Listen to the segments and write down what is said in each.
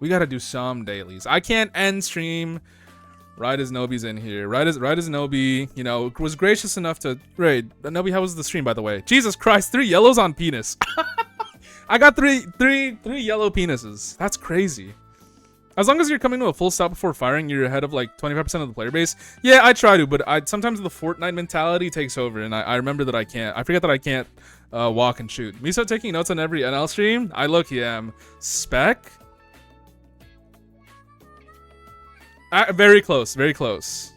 We gotta do some dailies. I can't end stream right as Nobi's in here. Right as Nobi, you know, was gracious enough to raid. Nobi, how was the stream, by the way? Jesus Christ, 3 yellows on penis. I got three yellow penises. That's crazy. As long as you're coming to a full stop before firing, you're ahead of like 25% of the player base. Yeah, I try to, but sometimes the Fortnite mentality takes over, and I remember that I can't. I forget that I can't walk and shoot. Miso taking notes on every NL stream? I low-key am. Spec? Very close, very close.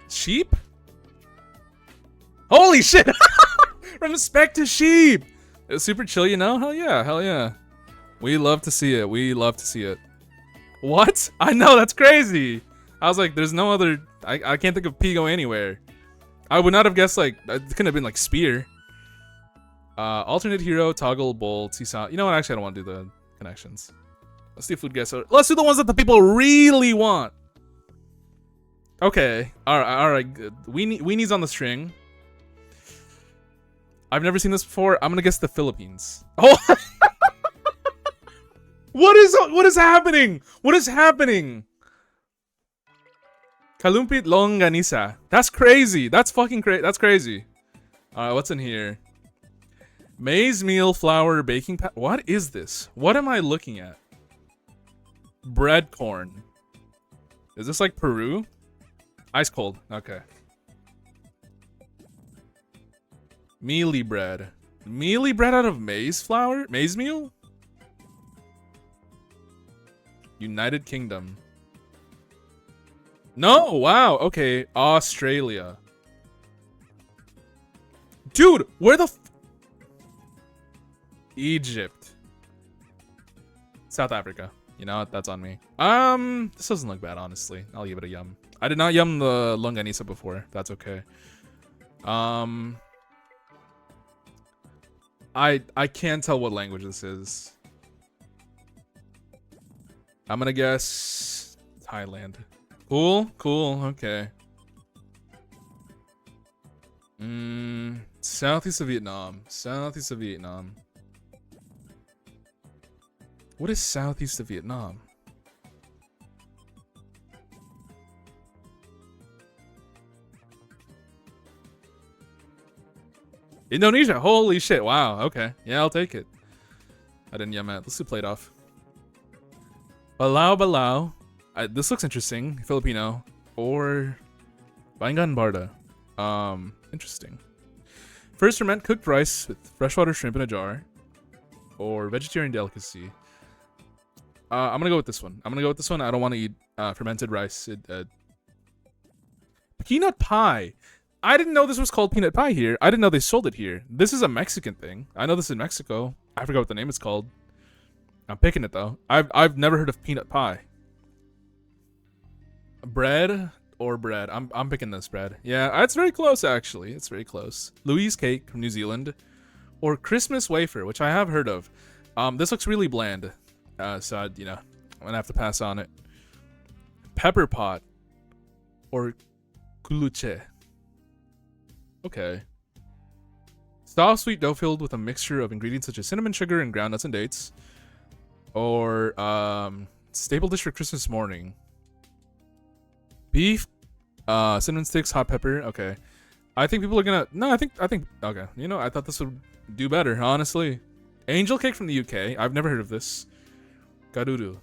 Sheep? Holy shit! From spec to sheep! It was super chill, you know? Hell yeah, hell yeah. We love to see it. We love to see it. What? I know, that's crazy. I was like, there's no other... I can't think of P go anywhere. I would not have guessed, like, it couldn't have been, like, spear. Alternate hero, toggle, bolt, seesaw. You know what? Actually, I don't want to do the connections. Let's do food guess. Let's do the ones that the people really want. Okay. All right. Good. Weenie's on the string. I've never seen this before. I'm gonna guess the Philippines. Oh. What is happening? What is happening? Kalumpit longanisa. That's crazy. That's fucking crazy. That's crazy. All right, what's in here? Maize meal, flour, baking powder. What is this? What am I looking at? Bread corn. Is this like Peru? Ice cold. Okay. Mealy bread. Mealy bread out of maize flour? Maize meal? United Kingdom. No, wow. Okay, Australia. Dude, where the Egypt. South Africa. You know what? That's on me. This doesn't look bad, honestly. I'll give it a yum. I did not yum the longanisa before. That's okay. I can't tell what language this is. I'm gonna guess Thailand. Cool, cool, okay. Southeast of Vietnam. Southeast of Vietnam. What is southeast of Vietnam? Indonesia. Holy shit. Wow. Okay. Yeah, I'll take it. I didn't yum at. Let's do plate off. Balao Balao. This looks interesting. Filipino. Or Baingan Barda. Interesting. First ferment cooked rice with freshwater shrimp in a jar. Or vegetarian delicacy. I'm gonna go with this one. I don't want to eat fermented rice. Peanut pie. I didn't know this was called peanut pie here. I didn't know they sold it here. This is a Mexican thing. I know this is in Mexico. I forgot what the name is called. I'm picking it though. I've never heard of peanut pie. Bread or bread? I'm picking this bread. Yeah, it's very close actually. It's very close. Louise cake from New Zealand, or Christmas wafer, which I have heard of. This looks really bland. So I'm gonna have to pass on it. Pepper pot or kuluche. Okay. Soft sweet dough filled with a mixture of ingredients such as cinnamon, sugar, and ground nuts and dates. Or staple dish for Christmas morning. Beef, cinnamon sticks, hot pepper. Okay. I think people are gonna. No, I think. Okay. You know, I thought this would do better. Honestly, angel cake from the UK. I've never heard of this. Garuru.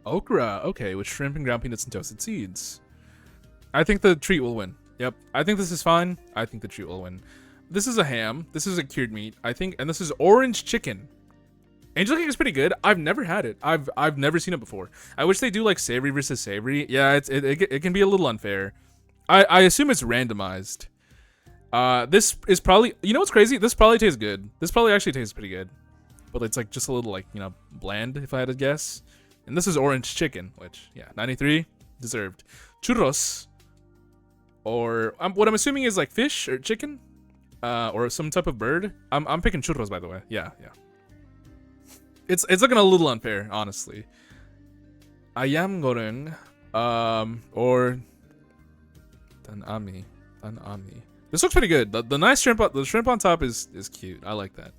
Okra. Okay, with shrimp and ground peanuts and toasted seeds. I think the treat will win. Yep. I think this is fine. I think the treat will win. This is a ham. This is a cured meat. I think, and this is orange chicken. Angel cake is pretty good. I've never had it. I've never seen it before. I wish they do like savory versus savory. Yeah, it can be a little unfair. I assume it's randomized. This is probably, you know what's crazy? This probably tastes good. This probably actually tastes pretty good. But it's like just a little like, bland if I had to guess. And this is orange chicken, which, yeah, 93, deserved. Churros, or what I'm assuming is like fish or chicken, or some type of bird. I'm picking churros, by the way. Yeah. It's looking a little unfair, honestly. Ayam goreng, or Tanami. Tanami. This looks pretty good. The nice shrimp, the shrimp on top is cute. I like that.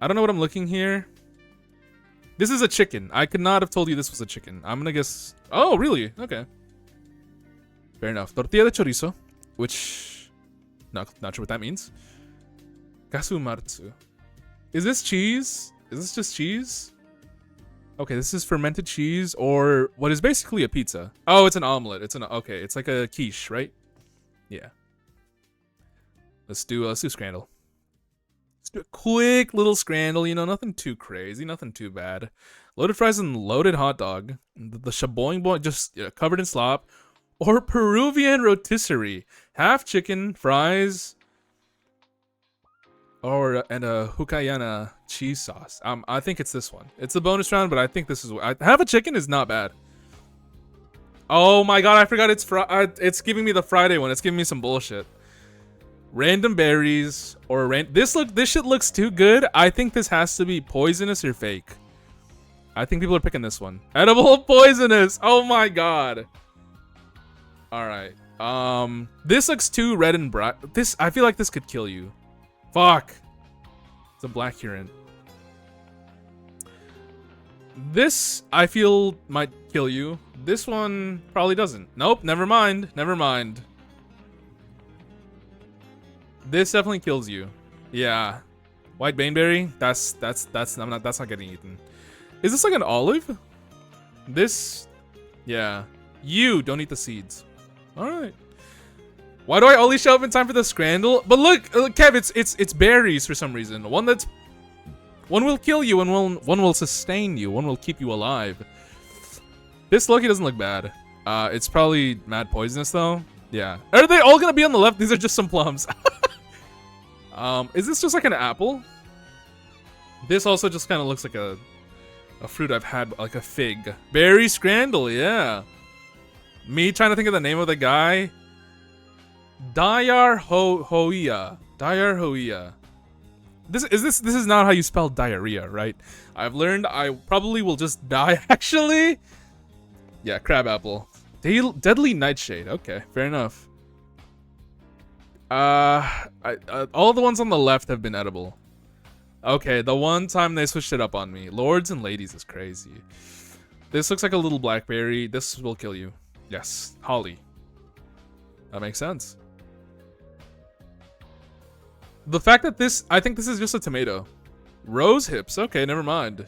I don't know what I'm looking here. This is a chicken. I could not have told you this was a chicken. I'm gonna guess. Oh, really? Okay. Fair enough. Tortilla de chorizo, which not sure what that means. Kasumartsu. Is this cheese? Is this just cheese? Okay, this is fermented cheese or what is basically a pizza. Oh, it's an omelet. Okay, it's like a quiche, right? Yeah. Let's do scramble. Let's do a quick little scramble, you know, nothing too crazy, nothing too bad. Loaded fries and loaded hot dog. The shaboing boy just covered in slop. Or Peruvian rotisserie. Half chicken, fries, and a Hucayana cheese sauce. I think it's this one. It's a bonus round, but I think this is half a chicken is not bad. Oh my god, I forgot it's giving me the Friday one. It's giving me some bullshit. Random berries or this shit looks too good. I think this has to be poisonous or fake. I think people are picking this one. Edible poisonous. Oh my god. All right. This looks too red and bright. I feel like this could kill you. Fuck. It's a black currant. This, I feel, might kill you. This one probably doesn't. Nope, never mind. Never mind. This definitely kills you. Yeah. White baneberry? That's not getting eaten. Is this like an olive? This, yeah. You don't eat the seeds. Alright. Why do I only show up in time for the scramble? But look, Kev, it's berries for some reason. One will kill you, and one will sustain you. One will keep you alive. This lucky doesn't look bad. It's probably mad poisonous though. Yeah. Are they all gonna be on the left? These are just some plums. Is this just like an apple? This also just kind of looks like a fruit I've had, like a fig. Berry scramble, yeah. Me trying to think of the name of the guy. Dayar Hoia. Dayar Hoia. This is not how you spell diarrhea, right? I've learned I probably will just die, actually. Yeah, crabapple. Deadly nightshade. Okay, fair enough. All the ones on the left have been edible. Okay, the one time they switched it up on me. Lords and ladies is crazy. This looks like a little blackberry. This will kill you. Yes, holly. That makes sense. The fact that I think this is just a tomato. Rose hips. Okay, never mind.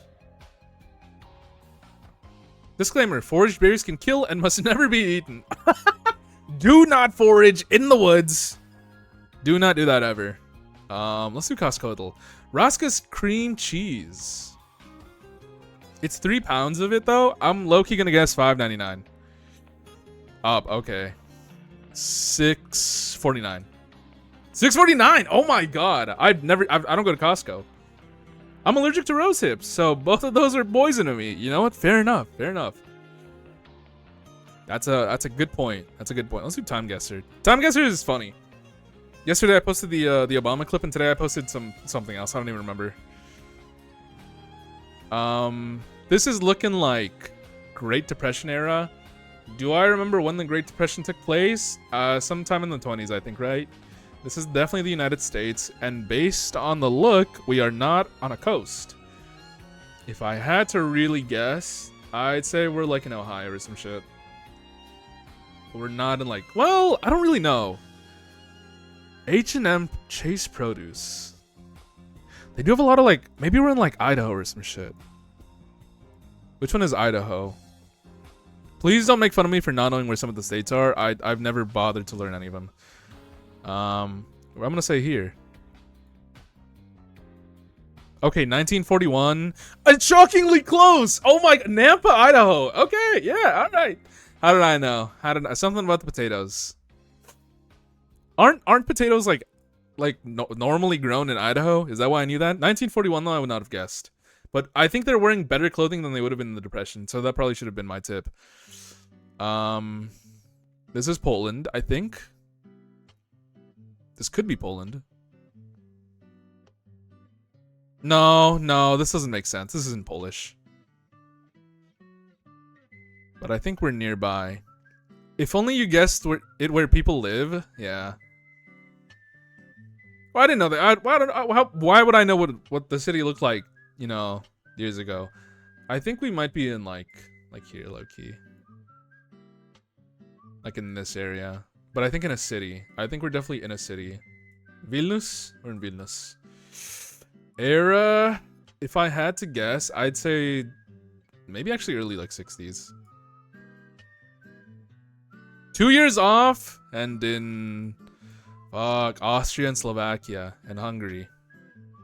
Disclaimer, foraged berries can kill and must never be eaten. Do not forage in the woods. Do not do that ever. Let's do Costco. Rosca's cream cheese. It's 3 pounds of it though. I'm low-key gonna guess $5.99. Up, okay. $6.49. $6.49! Oh my god. I don't go to Costco. I'm allergic to rose hips, so both of those are poison to me. You know what? Fair enough. Fair enough. That's a good point. That's a good point. Let's do Time Guesser. Time Guesser is funny. Yesterday I posted the Obama clip, and today I posted something else. I don't even remember. This is looking like Great Depression era. Do I remember when the Great Depression took place? Sometime in the 20s, I think, right? This is definitely the United States, and based on the look, we are not on a coast. If I had to really guess, I'd say we're like in Ohio or some shit. We're not in like, well, I don't really know. H&M Chase Produce. They do have a lot of like, maybe we're in like Idaho or some shit. Which one is Idaho? Please don't make fun of me for not knowing where some of the states are. I've never bothered to learn any of them. I'm gonna say here. Okay, 1941. It's shockingly close. Oh my, Nampa, Idaho. Okay, yeah, all right. How did I know? Something about the potatoes. Aren't potatoes like normally grown in Idaho? Is that why I knew that? 1941 though, I would not have guessed. But I think they're wearing better clothing than they would have been in the Depression, so that probably should have been my tip. This is Poland, I think. This could be Poland. No, this doesn't make sense. This isn't Polish. But I think we're nearby. If only you guessed where people live. Yeah. Well, I didn't know that. Why would I know what the city looked like, you know, years ago? I think we might be in like here, low key. Like in this area. But I think in a city. I think we're definitely in a city. Vilnius? We're in Vilnius. Era, if I had to guess, I'd say maybe actually early like 60s. 2 years off, and in Austria and Slovakia and Hungary.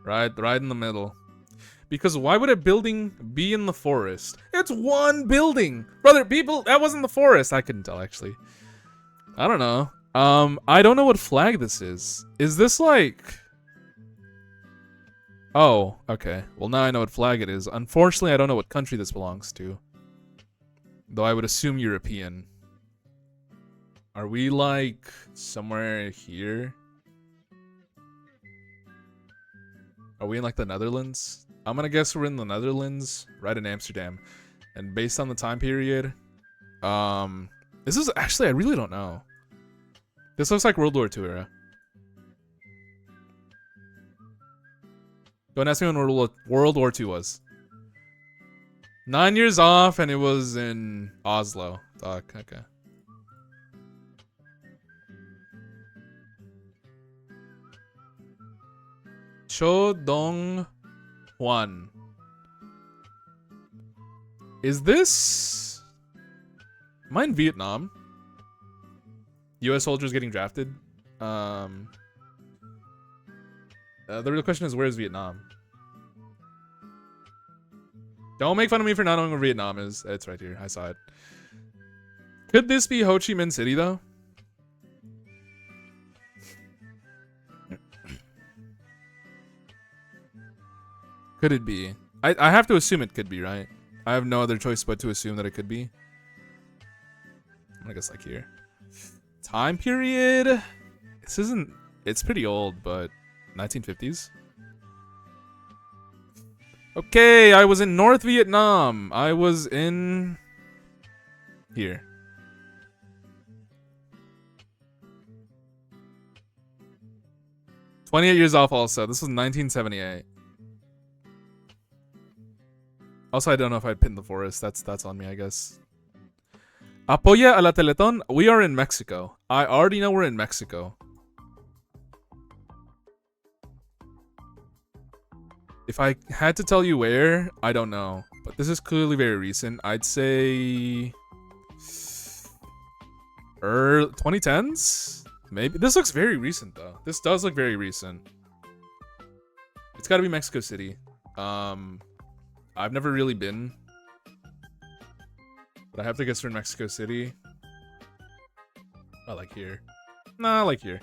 Right in the middle. Because why would a building be in the forest? It's one building! Brother, people, that wasn't the forest. I couldn't tell, actually. I don't know. I don't know what flag this is. Is this like... Oh, okay. Well, now I know what flag it is. Unfortunately, I don't know what country this belongs to. Though I would assume European. Are we, like, somewhere here? Are we in, like, the Netherlands? I'm gonna guess we're in the Netherlands, right in Amsterdam. And based on the time period, this is actually, I really don't know. This looks like World War II era. Don't ask me when World War II was. 9 years off, and it was in Oslo. Fuck, okay. Cho Dong Hwan. Is this... Am I in Vietnam? US soldiers getting drafted? The real question is, where is Vietnam? Don't make fun of me for not knowing where Vietnam is. It's right here. I saw it. Could this be Ho Chi Minh City, though? Could it be? I have to assume it could be, right? I have no other choice but to assume that it could be. I'm gonna guess like here. Time period? This isn't... It's pretty old, but... 1950s? Okay, I was in North Vietnam. I was in... Here. "28 years off also. This was 1978. Also, I don't know if I'd pin the forest. That's on me, I guess. Apoya a la Teletón. We are in Mexico. I already know we're in Mexico. If I had to tell you where, I don't know. But this is clearly very recent. I'd say... 2010s? Maybe. This looks very recent, though. This does look very recent. It's gotta be Mexico City. I've never really been. But I have to guess we're in Mexico City. I like here. Nah, I like here.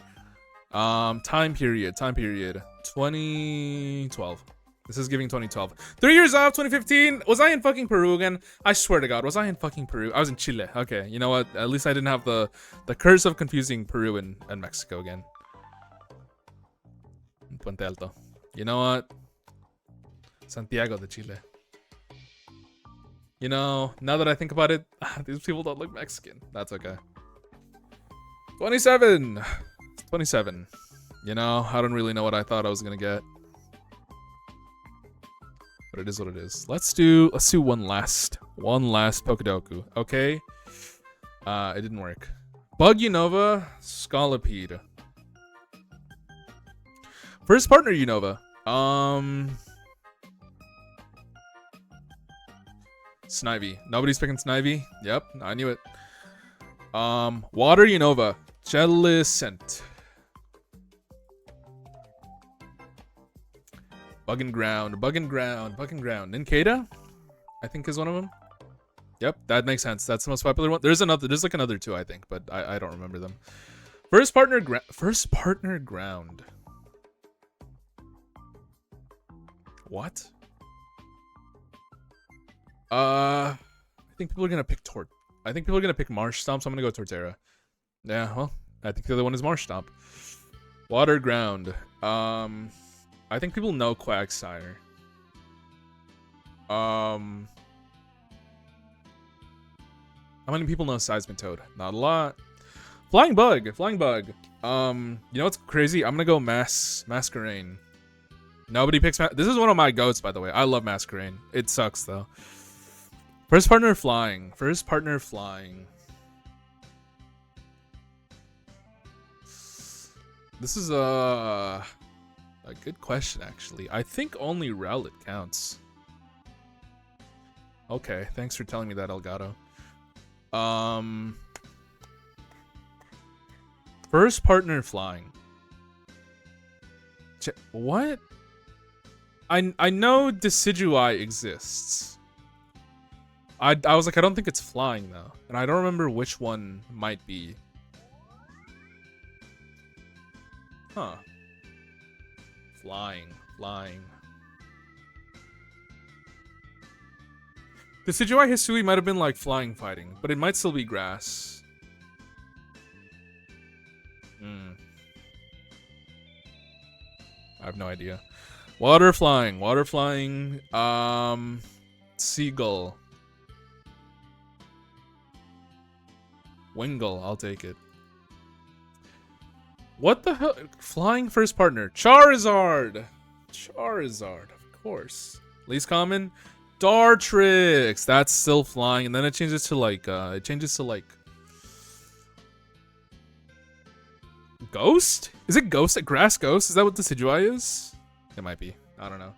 Time period. 2012. This is giving 2012. 3 years off, 2015. Was I in fucking Peru again? I swear to God, was I in fucking Peru? I was in Chile. Okay, you know what? At least I didn't have the curse of confusing Peru and Mexico again. Puente Alto. You know what? Santiago de Chile. You know, now that I think about it, these people don't look Mexican. That's okay. 27. 27. You know, I don't really know what I thought I was gonna get. But it is what it is. Let's do one last Pokedoku. Okay. It didn't work. Bug Unova, Scolipede. First partner Unova. Snivy. Nobody's picking Snivy. Yep, I knew it. Water Unova. Jellicent. Bug and Ground. Ninkata, I think, is one of them. Yep, that makes sense. That's the most popular one. There's like another two, I think, but I don't remember them. First partner ground. What? I think people are gonna pick Marsh Stomp, so I'm gonna go Torterra. Yeah, well, I think the other one is Marsh Stomp. Water Ground. I think people know Quagsire. How many people know Seismitoad? Not a lot. Flying bug. Flying bug. You know what's crazy? I'm gonna go Masquerain. Nobody picks this is one of my goats, by the way. I love Masquerain. It sucks though. First partner flying. First partner flying. This is a good question, actually. I think only Rowlet counts. Okay, thanks for telling me that, Elgato. First partner flying. What? I know Decidueye exists. I was like, I don't think it's flying though, and I don't remember which one might be. Huh. Flying. Decidueye Hisui might have been like flying fighting, but it might still be grass. I have no idea. Water flying. Seagull. Wingull, I'll take it. What the hell? Flying first partner. Charizard, of course. Least common. Dartrix. That's still flying, and then it changes to like Ghost? Is it Ghost? Grass Ghost? Is that what Decidueye is? It might be. I don't know.